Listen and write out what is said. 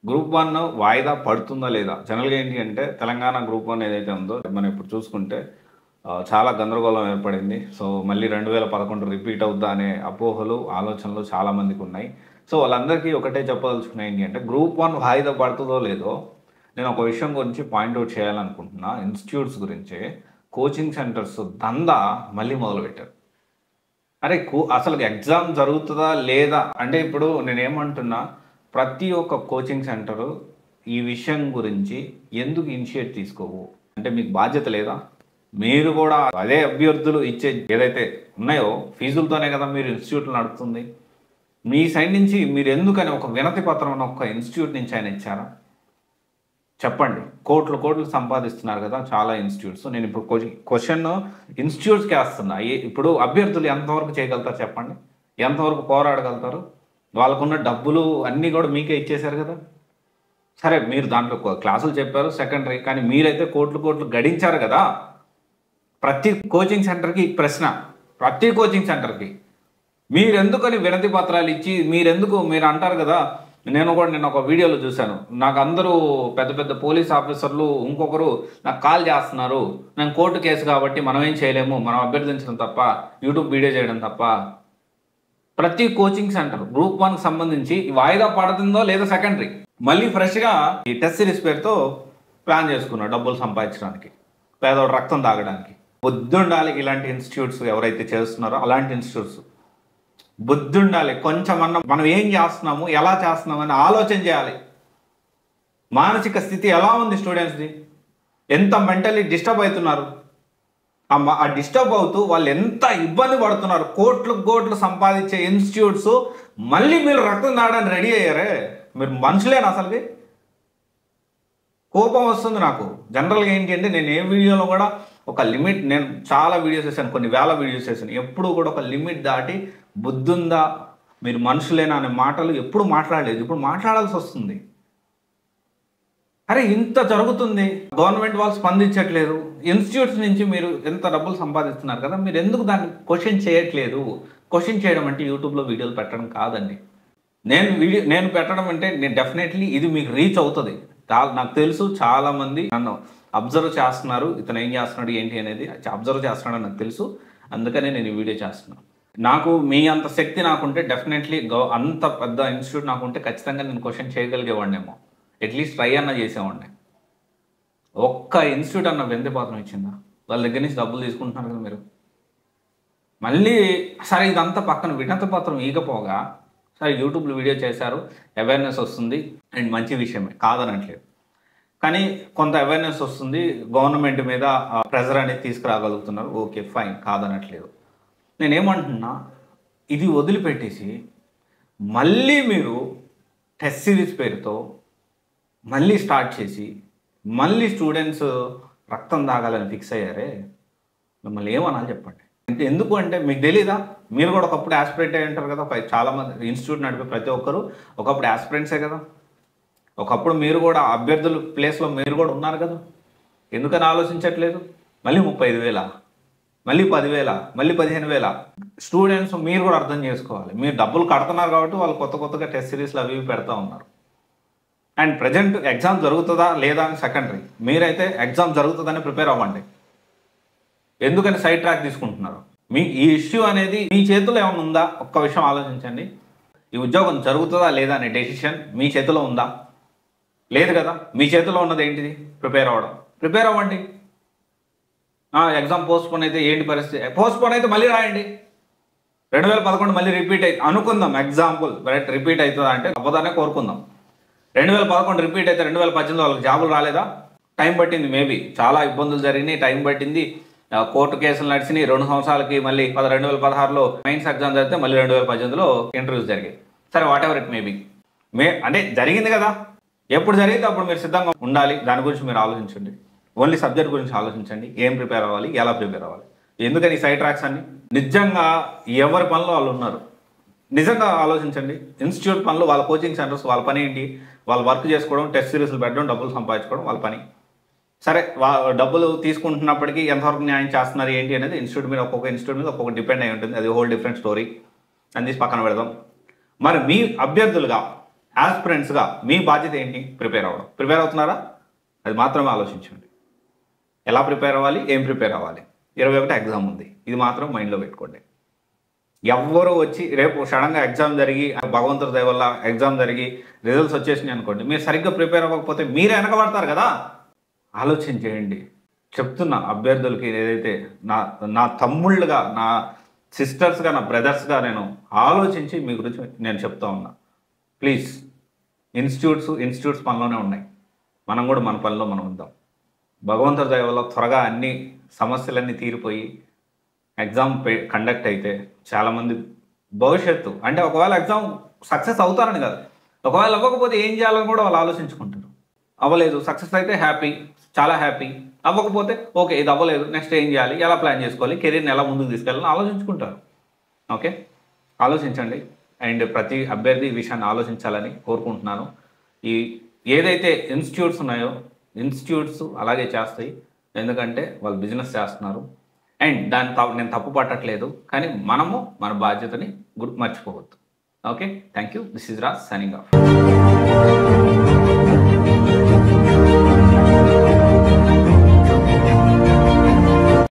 Group 1 వాయిదా పడుతుందా లేదా? జనరల్‌గా ఏంటి అంటే తెలంగాణ గ్రూప్ 1 ఏదైతే ఉందో మనం ఇప్పుడు చూసుకుంటే చాలా గందరగోళం ఏర్పడింది. సో, మళ్ళీ 2011 రిపీట్ అవుద్దా అనే అపోహలు, ఆలోచనలు చాలా మందికున్నాయి. సో, వాళ్ళందరికీ ఒకటే చెప్పదలుచుకున్నది ఏంటి అంటే గ్రూప్ 1 వాయిదా పడుతదో లేదో నేను ఒక విషయం గురించి పాయింట్ ఔట్ చేయాలనుకుంటున్నా. ఇన్‌స్టిట్యూట్స్ గురించి. కోచింగ్ సెంటర్స్ దందా మళ్ళీ మొదలుపెట్టారు. అరే! అసలు ఎగ్జామ్ జరుగుతదా? లేదా? అంటే ఇప్పుడు నేనేమంటున్నా, ప్రతి ఒక్క కోచింగ్ సెంటరు ఈ విషయం గురించి ఎందుకు ఇనిషియేట్ తీసుకోవు? అంటే మీకు బాధ్యత లేదా? మీరు గూడా అదే అభ్యర్థులు ఇచ్చే ఏదైతే ఉన్నాయో ఫీజులతోనే కదా మీరు ఇన్‌స్టిట్యూట్‌లు నడుపుతుంది. మీ సైడ్ నుంచి మీరెందుకని ఒక వినతి పత్రం అని ఒక్క ఇన్‌స్టిట్యూట్ నుంచి అయినా ఇచ్చారా? చెప్పండి. కోట్లు, కోట్లు సంపాదిస్తున్నారు గదా! చాలా ఇన్‌స్టిట్యూట్స్. నేనిప్పుడు క్వెషన్ ఇన్‌స్టిట్యూట్స్‌కే ఏస్తున్నా. ఇప్పుడు అభ్యర్థులు ఎంతవరకు చేయగలుగుతారు చెప్పండి? ఎంతవరకు పోరాడగలుగుతారు? వాళ్ళకున్న డబ్బులు అన్నీ గూడా మీకే ఇచ్చేసారు గదా! సరే మీరు దాంట్లో క్లాసులు చెప్పారు సెకండరీ. కానీ మీరైతే కోట్లు, కోట్లు గడించారు గదా! ప్రతి కోచింగ్ సెంటర్‌కి ఈ ప్రశ్న. ప్రతి కోచింగ్ సెంటర్‌కి. మీరెందుకని వినతి పత్రాలిచ్చి, మీరు అంటారు గదా! నిన్న ఒక వీడియోలో చూశాను. నాకందరూ పెద్ద పెద్ద పోలీస్ ఆఫీసర్‌లు ఇంకొకరు నాకు కాల్ చేస్తున్నారు. నేను కోర్టు కేసు కాబట్టి మనమేం చేయలేము. మనం అభ్యర్థించడం తప్ప, యూట్యూబ్ వీడియో చేయడం తప్ప. ప్రతి కోచింగ్ సెంటర్ గ్రూప్ 1కి సంబంధించి వాయిదా పడుతుందో లేదో సెకండరీ. మళ్ళీ ఫ్రెష్‌గా ఈ టెస్ట్ సిరీస్ పేరుతో ప్లాన్ చేసుకున్నాడు డబ్బులు సంపాదించడానికి. పేదోడి రక్తం తాగడానికి. బుద్ధుండాలి ఇలాంటి ఇన్‌స్టిట్యూట్స్ ఎవరైతే చేస్తున్నారో అలాంటి ఇన్‌స్టిట్యూట్స్. బుద్ధుండాలి. కొంచెమన్నా మనం ఏం చేస్తున్నాము, ఎలా చేస్తున్నాము అని ఆలోచన చేయాలి. మానసిక స్థితి ఎలా ఉంది స్టూడెంట్స్‌ది? ఎంత మెంటల్లీ డిస్టర్బ్ అవుతున్నారు? ఆ డిస్టర్బ్ అవుతూ వాళ్ళు ఎంత ఇబ్బంది పడుతున్నారు. కోట్లు, కోట్లు సంపాదించే ఇన్‌స్టిట్యూట్స్ మళ్ళీ మీరు రక్తం తాగడానికి రెడీ అయ్యారే! మీరు మనుషులేనా అసలకి? కోపం వస్తుంది నాకు. జనరల్‌గా ఏంటి అంటే నేను ఏ వీడియోలో కూడా ఒక లిమిట్ నేను చాలా వీడియోస్ చేశాను. కొన్ని వేల వీడియోస్ చేశాను. ఎప్పుడూ కూడా ఒక లిమిట్ దాటి బుద్ధుందా? మీరు మనుషులేనా? అనే మాటలు ఎప్పుడు మాట్లాడలేదు. ఇప్పుడు మాట్లాడాల్సొస్తుంది. అరే! ఇంత జరుగుతుంది. గవర్నమెంట్ వాళ్ళు స్పందించట్లేదు. ఇన్‌స్టిట్యూట్స్ నుంచి మీరు ఎంత డబ్బులు సంపాదిస్తున్నారు కదా! మీరెందుకు దాన్ని క్వెషన్ చేయట్లేదు? క్వెషన్ చేయడం అంటే యూట్యూబ్‌లో వీడియోలు పెట్టడం కాదండి. నేను పెట్టడం అంటే నేను డెఫినైట్‌లీ ఇది మీకు రీచ్ అవుతది. నాకు తెలుసు చాలామంది నన్ను అబ్జర్వ్ చేస్తున్నారు. ఇతను ఏం చేస్తున్నాడు ఏంటి అనేది అబ్జర్వ్ చేస్తున్నాడని నాకు తెలుసు. అందుకనే నేను ఈ వీడియో చేస్తున్నాను. నాకు మీ అంత శక్తి నాకుంటే డెఫినైట్‌లీ అంత పెద్ద ఇన్‌స్టిట్యూట్ నాకుంటే ఖచ్చితంగా నేను క్వెషన్ చేయగలిగేవాడినేమో. అట్‌లీస్ట్ ట్రై అన్నా చేసేవాడిని. ఒక్క ఇన్‌స్టిట్యూట్ అన్న వెందిపాత్రం ఇచ్చిందా? వాళ్ళ దగ్గర నుంచి డబ్బులు తీసుకుంటున్నారు కదా మీరు. మళ్ళీ సరే ఇదంతా పక్కన వినతి పత్రం ఇయకపోగా సరే యూట్యూబ్‌లో వీడియో చేశారు. అవేర్‌నెస్ వస్తుంది. అండ్ మంచి విషయమే కాదనట్లేదు. కానీ కొంత అవేర్‌నెస్ వస్తుంది. గవర్నమెంట్ మీద ప్రెషర్ అనేది తీసుకురాగలుగుతున్నారు. ఓకే. ఫైన్ కాదనట్లేదు. నేనేమంటున్నా ఇది వదిలిపెట్టేసి మళ్ళీ మీరు టెస్ట్ సిరీస్ పేరుతో మళ్ళీ స్టార్ట్ చేసి మళ్ళీ స్టూడెంట్స్ రక్తం తాగాలని ఫిక్స్ అయ్యారే! మిమ్మల్ని ఏమనాలి చెప్పండి? ఎందుకు అంటే మీకు తెలీదా? మీరు కూడా ఒకప్పుడు యాస్పిరెంట్ అయ్యి ఉంటారు కదా! చాలామంది ఇన్‌స్టిట్యూట్ నడిపే ప్రతి ఒక్కరు ఒకప్పుడు యాస్పిరెంట్సే కదా! ఒకప్పుడు మీరు కూడా అభ్యర్థుల ప్లేస్‌లో మీరు కూడా ఉన్నారు కదా! ఎందుకని ఆలోచించట్లేదు? మళ్ళీ 35,000 మళ్ళీ 10,000 మళ్ళీ 15,000 స్టూడెంట్స్ మీరు కూడా అర్థం చేసుకోవాలి. మీరు డబ్బులు కడుతున్నారు కాబట్టి వాళ్ళు కొత్తగా టెస్ట్ సిరీస్‌లు అవి ఇవి పెడతా ఉన్నారు. అండ్ ప్రెజెంట్ ఎగ్జామ్ జరుగుతదా లేదా అని సెకండరీ. మీరైతే ఎగ్జామ్ జరుగుతదని ప్రిపేర్ అవ్వండి. ఎందుకని సైడ్ ట్రాక్ తీసుకుంటున్నారు? ఈ ఇష్యూ అనేది మీ చేతిలో ఏమైనా ఉందా? ఒక్క విషయం ఆలోచించండి. ఈ ఉద్యోగం జరుగుతదా లేదా అనే డెసిషన్ మీ చేతిలో ఉందా? లేదు కదా! మీ చేతిలో ఉన్నది ఏంటిది? ప్రిపేర్ అవ్వడం. ప్రిపేర్ అవ్వండి. ఎగ్జామ్ పోస్ట్‌పోన్ అయితే ఏంటి పరిస్థితి? పోస్ట్‌పోన్ అయితే మళ్ళీ రాయండి. 2011 మళ్ళీ రిపీట్ అనుకుందాం ఎగ్జాంపుల్ రిపీట్ అయితదా అంటే అవ్వదనే కోరుకుందాం. 2011 రిపీట్ అయితే 2018లో వాళ్ళకి జాబులు రాలేదా? టైం పట్టింది మేబీ. చాలా ఇబ్బందులు జరిగినాయి. టైం పట్టింది. కోర్టు కేసులు నడిచినాయి. 2 సంవత్సరాలకి మళ్ళీ 2016లో మెయిన్స్ ఎగ్జామ్ జరిగితే మళ్ళీ 2018లో ఇంటర్వ్యూస్ జరిగాయి. సరే వాటెవర్ ఇట్ మేబీ. అంటే జరిగింది కదా! ఎప్పుడు జరిగితే అప్పుడు మీరు సిద్ధంగా ఉండాలి. దాని గురించి మీరు ఆలోచించండి. ఓన్లీ సబ్జెక్ట్ గురించి ఆలోచించండి. ఏం ప్రిపేర్ అవ్వాలి? ఎలా ప్రిపేర్ అవ్వాలి? ఎందుకని ఈ సైడ్ ట్రాక్స్ అన్ని? నిజంగా ఎవరి పనిలో వాళ్ళు ఉన్నారు. నిజంగా ఆలోచించండి. ఇన్‌స్టిట్యూట్ పనులు వాళ్ళ కోచింగ్ సెంటర్స్ వాళ్ళ పని ఏంటి? వాళ్ళు వర్క్ చేసుకోవడం, టెస్ట్ సిరీస్‌లు పెట్టడం, డబ్బులు సంపాదించుకోవడం వాళ్ళ పని. సరే డబ్బులు తీసుకుంటున్నప్పటికీ ఎంతవరకు న్యాయం చేస్తున్నారు ఏంటి అనేది ఒక్కొక్క ఇన్‌స్టిట్యూట్ మీద ఒక్కొక్క డిపెండ్ అయి ఉంటుంది. అది హోల్ డిఫరెంట్ స్టోరీ. దాన్ని తీసి పక్కన పెడదాం. మరి మీ అభ్యర్థులుగా యాస్పిరెంట్స్గా మీ బాధ్యత ఏంటి? ప్రిపేర్ అవ్వడం. ప్రిపేర్ అవుతున్నారా? అది మాత్రమే ఆలోచించండి. ఎలా ప్రిపేర్ అవ్వాలి, ఏం ప్రిపేర్ అవ్వాలి. 21 ఎగ్జామ్ ఉంది, ఇది మాత్రం మైండ్లో పెట్టుకోండి. ఎవ్వరూ వచ్చి రేపు సడన్గా ఎగ్జామ్ జరిగి భగవంతుడి దయ వల్ల ఎగ్జామ్ జరిగి రిజల్ట్స్ వచ్చేసినాయి అనుకోండి, మీరు సరిగ్గా ప్రిపేర్ అవ్వకపోతే మీరే వెనకబడతారు కదా. ఆలోచన చేయండి. చెప్తున్నా అభ్యర్థులకి, ఏదైతే నా తమ్ముళ్ళుగా, నా సిస్టర్స్గా, నా బ్రదర్స్గా నేను ఆలోచించి మీ గురించి నేను చెప్తా ఉన్నా. ప్లీజ్, ఇన్స్టిట్యూట్స్ పనిలోనే ఉన్నాయి, మనం కూడా మన పనిలో మనం ఉందాం. భగవంతుడి దయ వల్ల త్వరగా అన్ని సమస్యలన్నీ తీరిపోయి ఎగ్జామ్ కండక్ట్ అయితే చాలామంది భవిష్యత్తు, అంటే ఒకవేళ ఎగ్జామ్ సక్సెస్ అవుతారని కాదు, ఒకవేళ అవ్వకపోతే ఏం చేయాలని కూడా వాళ్ళు ఆలోచించుకుంటారు. అవ్వలేదు, సక్సెస్ అయితే హ్యాపీ, చాలా హ్యాపీ. అవ్వకపోతే ఓకే, ఇది అవ్వలేదు, నెక్స్ట్ ఏం చేయాలి, ఎలా ప్లాన్ చేసుకోవాలి, కెరీర్ని ఎలా ముందుకు తీసుకెళ్ళాలని ఆలోచించుకుంటారు. ఓకే, ఆలోచించండి. అండ్ ప్రతి అభ్యర్థి ఈ విషయాన్ని ఆలోచించాలని కోరుకుంటున్నాను. ఏదైతే ఇన్స్టిట్యూట్స్ ఉన్నాయో, ఇన్స్టిట్యూట్స్ అలాగే చేస్తాయి, ఎందుకంటే వాళ్ళు బిజినెస్ చేస్తున్నారు. అండ్ నేను తప్పు పట్టట్లేదు, కానీ మనము మన బాధ్యతని మర్చిపోవద్దు. Okay, thank you. This is Raj signing off.